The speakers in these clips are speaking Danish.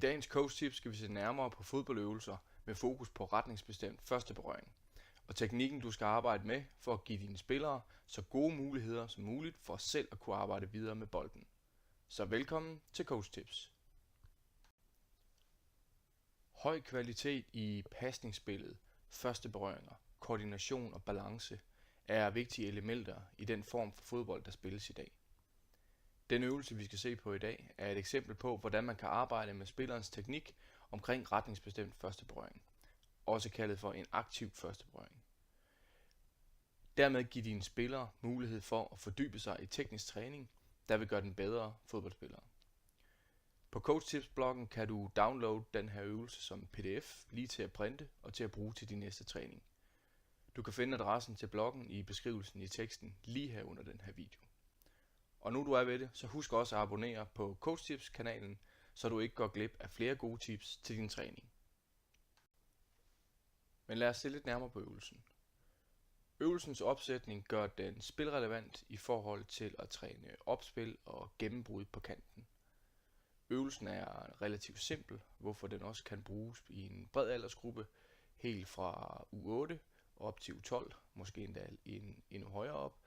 dagens coach tips skal vi se nærmere på fodboldøvelser med fokus på retningsbestemt første berøring, og teknikken du skal arbejde med for at give dine spillere så gode muligheder som muligt for selv at kunne arbejde videre med bolden. Så velkommen til coach tips. Høj kvalitet i pasningsspillet, første berøringer, koordination og balance er vigtige elementer i den form for fodbold, der spilles i dag. Den øvelse, vi skal se på i dag, er et eksempel på, hvordan man kan arbejde med spillerens teknik omkring retningsbestemt første berøring, også kaldet for en aktiv første berøring. Dermed giver dine spillere mulighed for at fordybe sig i teknisk træning, der vil gøre den bedre fodboldspillere. På CoachTips-bloggen kan du downloade den her øvelse som pdf lige til at printe og til at bruge til din næste træning. Du kan finde adressen til bloggen i beskrivelsen i teksten lige her under den her video. Og nu du er ved det, så husk også at abonnere på CoachTips-kanalen, så du ikke går glip af flere gode tips til din træning. Men lad os se lidt nærmere på øvelsen. Øvelsens opsætning gør den spilrelevant i forhold til at træne opspil og gennembrud på kanten. Øvelsen er relativt simpel, hvorfor den også kan bruges i en bred aldersgruppe, helt fra U8 op til U12, måske endda endnu højere op.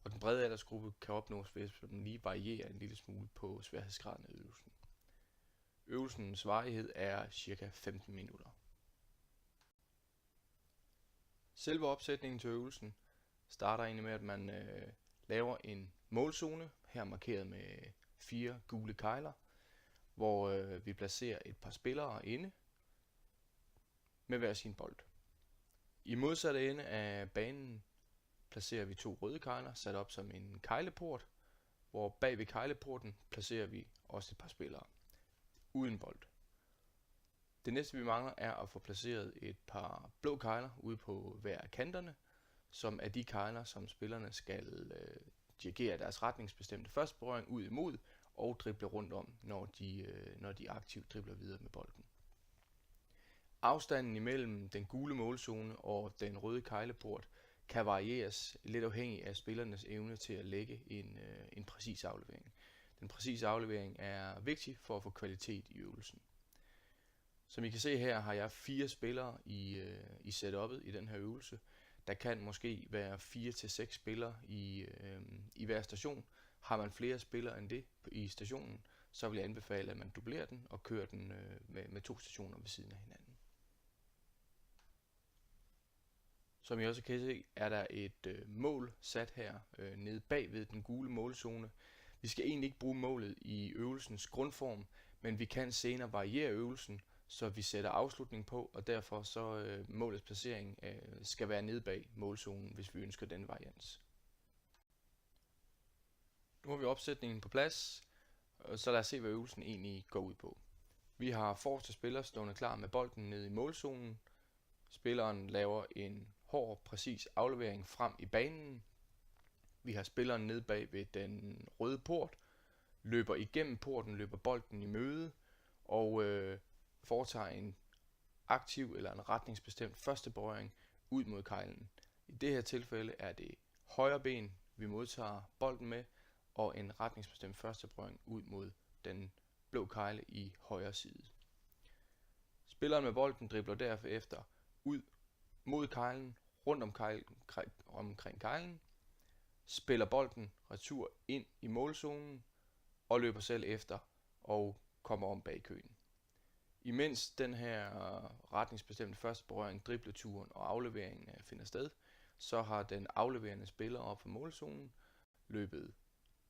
Og den brede aldersgruppe kan opnås ved at den lige varierer en lille smule på sværhedsgraden af øvelsen. Øvelsens varighed er ca. 15 minutter. Selve opsætningen til øvelsen starter egentlig med, at man laver en målzone, her markeret med 4 gule kegler, hvor vi placerer et par spillere inde med hver sin bold. I modsatte ende af banen placerer vi 2 røde kegler sat op som en kegleport, hvor bag ved kegleporten placerer vi også et par spillere uden bold. Det næste vi mangler er at få placeret et par blå kegler ude på hver af kanterne, som er de kegler, som spillerne skal dirigere deres retningsbestemte første berøring ud imod og drible rundt om, når de aktivt dribler videre med bolden. Afstanden imellem den gule målzone og den røde kegleport kan varieres lidt afhængig af spillernes evne til at lægge en præcis aflevering. Den præcise aflevering er vigtig for at få kvalitet i øvelsen. Som I kan se her, har jeg 4 spillere i setup'et i den her øvelse. Der kan måske være 4 til 6 spillere i hver station. Har man flere spillere end det i stationen, så vil jeg anbefale, at man dublerer den og kører den med 2 stationer ved siden af hinanden. Som I også kan se, er der et mål sat her nede bag ved den gule målzone. Vi skal egentlig ikke bruge målet i øvelsens grundform, men vi kan senere variere øvelsen, så vi sætter afslutning på, og derfor så målets placering skal være nede bag målzonen, hvis vi ønsker den varians. Nu har vi opsætningen på plads, så lad os se, hvad øvelsen egentlig går ud på. Vi har forreste spiller stående klar med bolden nede i målzonen. Spilleren laver en hård, præcis aflevering frem i banen. Vi har spilleren nede bag ved den røde port, løber igennem porten, løber bolden i møde og foretager en aktiv eller en retningsbestemt første berøring ud mod keglen. I det her tilfælde er det højre ben, vi modtager bolden med, og en retningsbestemt første berøring ud mod den blå kegle i højre side. Spilleren med bolden dribler derefter ud mod keglen, rundt omkring keglen, spiller bolden retur ind i målzonen og løber selv efter og kommer om bag køen. Imens den her retningsbestemte første berøring, dribleturen og afleveringen finder sted, så har den afleverende spiller op for målzonen løbet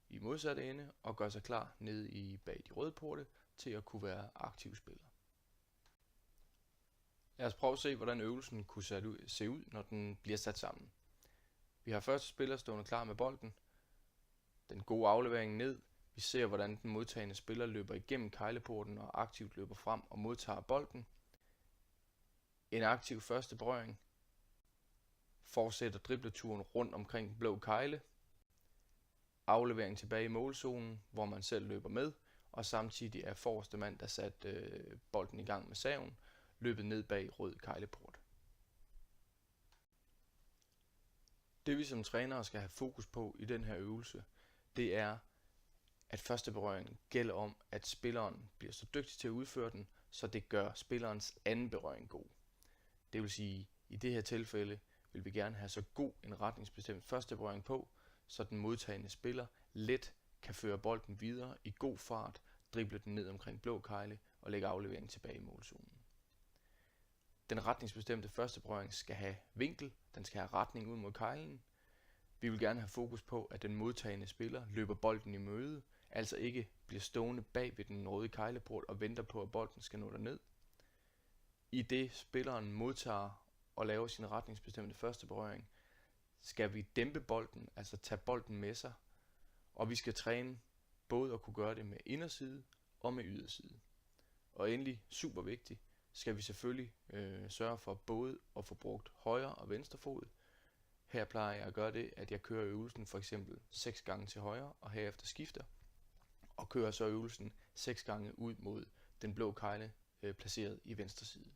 i modsatte ende og gør sig klar nede i bag de røde porte til at kunne være aktiv spiller. Lad os prøve at se, hvordan øvelsen kunne se ud, når den bliver sat sammen. Vi har første spiller stående klar med bolden. Den gode aflevering ned. Vi ser, hvordan den modtagende spiller løber igennem kegleporten og aktivt løber frem og modtager bolden. En aktiv første berøring. Fortsætter dribleturen rundt omkring den blå kegle. Aflevering tilbage i målzonen, hvor man selv løber med, og samtidig er forreste mand, der satte bolden i gang med saven, løbet ned bag rød kegleport. Det vi som trænere skal have fokus på i den her øvelse, det er at første berøring gælder om, at spilleren bliver så dygtig til at udføre den, så det gør spillerens anden berøring god. Det vil sige, i det her tilfælde vil vi gerne have så god en retningsbestemt første berøring på, så den modtagende spiller let kan føre bolden videre i god fart, drible den ned omkring blå kejle og lægge afleveringen tilbage i målzonen. Den retningsbestemte første berøring skal have vinkel, den skal have retning ud mod kejlen. Vi vil gerne have fokus på, at den modtagende spiller løber bolden i møde, altså ikke bliver stående bag ved den røde kejleport og venter på, at bolden skal nå derned. I det spilleren modtager og laver sin retningsbestemte første berøring, skal vi dæmpe bolden, altså tage bolden med sig, og vi skal træne både at kunne gøre det med inderside og med yderside. Og endelig, super vigtigt, skal vi selvfølgelig sørge for både at få brugt højre og venstre fod. Her plejer jeg at gøre det, at jeg kører øvelsen for eksempel 6 gange til højre og herefter skifter, og kører så øvelsen 6 gange ud mod den blå kejle placeret i venstre side.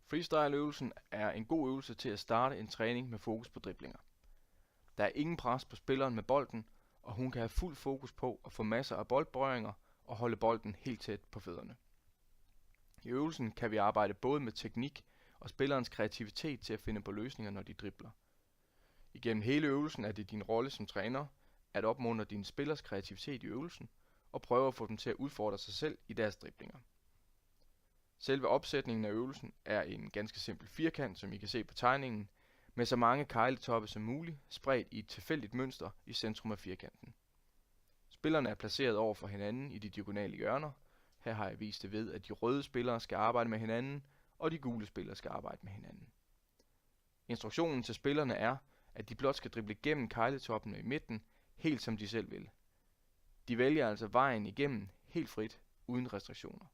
Freestyle-øvelsen er en god øvelse til at starte en træning med fokus på driblinger. Der er ingen pres på spilleren med bolden, og hun kan have fuld fokus på at få masser af boldberøringer og holde bolden helt tæt på fødderne. I øvelsen kan vi arbejde både med teknik og spillerens kreativitet til at finde på løsninger, når de dribler. Igennem hele øvelsen er det din rolle som træner at opmuntre dine spillers kreativitet i øvelsen og prøve at få dem til at udfordre sig selv i deres driblinger. Selve opsætningen af øvelsen er en ganske simpel firkant, som I kan se på tegningen, med så mange kejletoppe som muligt, spredt i et tilfældigt mønster i centrum af firkanten. Spillerne er placeret over for hinanden i de diagonale hjørner. Her har jeg vist det ved, at de røde spillere skal arbejde med hinanden, og de gule spillere skal arbejde med hinanden. Instruktionen til spillerne er, at de blot skal drible gennem kejletoppene i midten, helt som de selv vil. De vælger altså vejen igennem helt frit, uden restriktioner.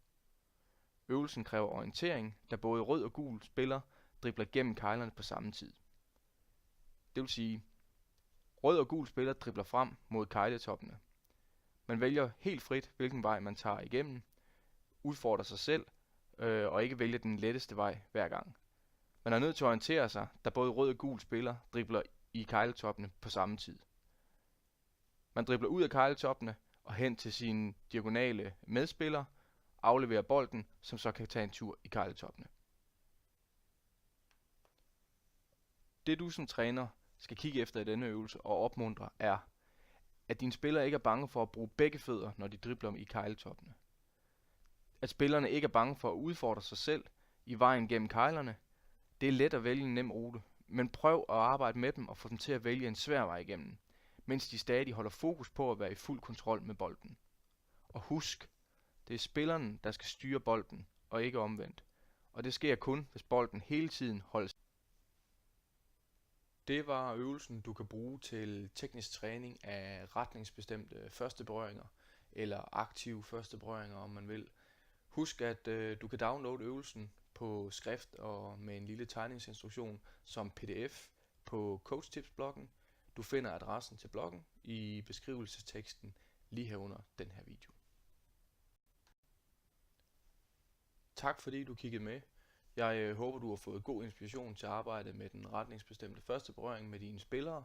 Øvelsen kræver orientering, da både rød og gul spiller dribler gennem kejlerne på samme tid. Det vil sige, rød og gul spiller dribler frem mod kejletoppene. Man vælger helt frit, hvilken vej man tager igennem, udfordrer sig selv og ikke vælger den letteste vej hver gang. Man er nødt til at orientere sig, da både rød og gul spiller dribler i kejletoppene på samme tid. Man dribler ud af kejletoppene og hen til sine diagonale medspillere, afleverer bolden, som så kan tage en tur i kejletoppene. Det du som træner skal kigge efter i denne øvelse og opmuntre er, at dine spillere ikke er bange for at bruge begge fødder, når de dribler i kejletoppene. At spillerne ikke er bange for at udfordre sig selv i vejen gennem kejlerne. Det er let at vælge en nem rute, men prøv at arbejde med dem og få dem til at vælge en svær vej igennem, mens de stadig holder fokus på at være i fuld kontrol med bolden. Og husk, det er spilleren, der skal styre bolden, og ikke omvendt. Og det sker kun, hvis bolden hele tiden holdes. Det var øvelsen, du kan bruge til teknisk træning af retningsbestemte første berøringer, eller aktive første berøringer, om man vil. Husk, at du kan downloade øvelsen på skrift og med en lille tegningsinstruktion som pdf på CoachTips-bloggen. Du finder adressen til bloggen i beskrivelsesteksten lige herunder den her video. Tak fordi du kiggede med. Jeg håber du har fået god inspiration til at arbejde med den retningsbestemte første berøring med dine spillere.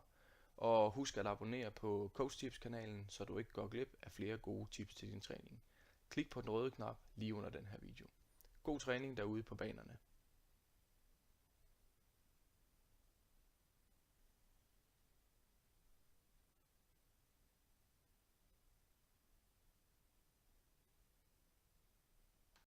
Og husk at abonnere på CoachTips-kanalen, så du ikke går glip af flere gode tips til din træning. Klik på den røde knap lige under den her video. God træning derude på banerne.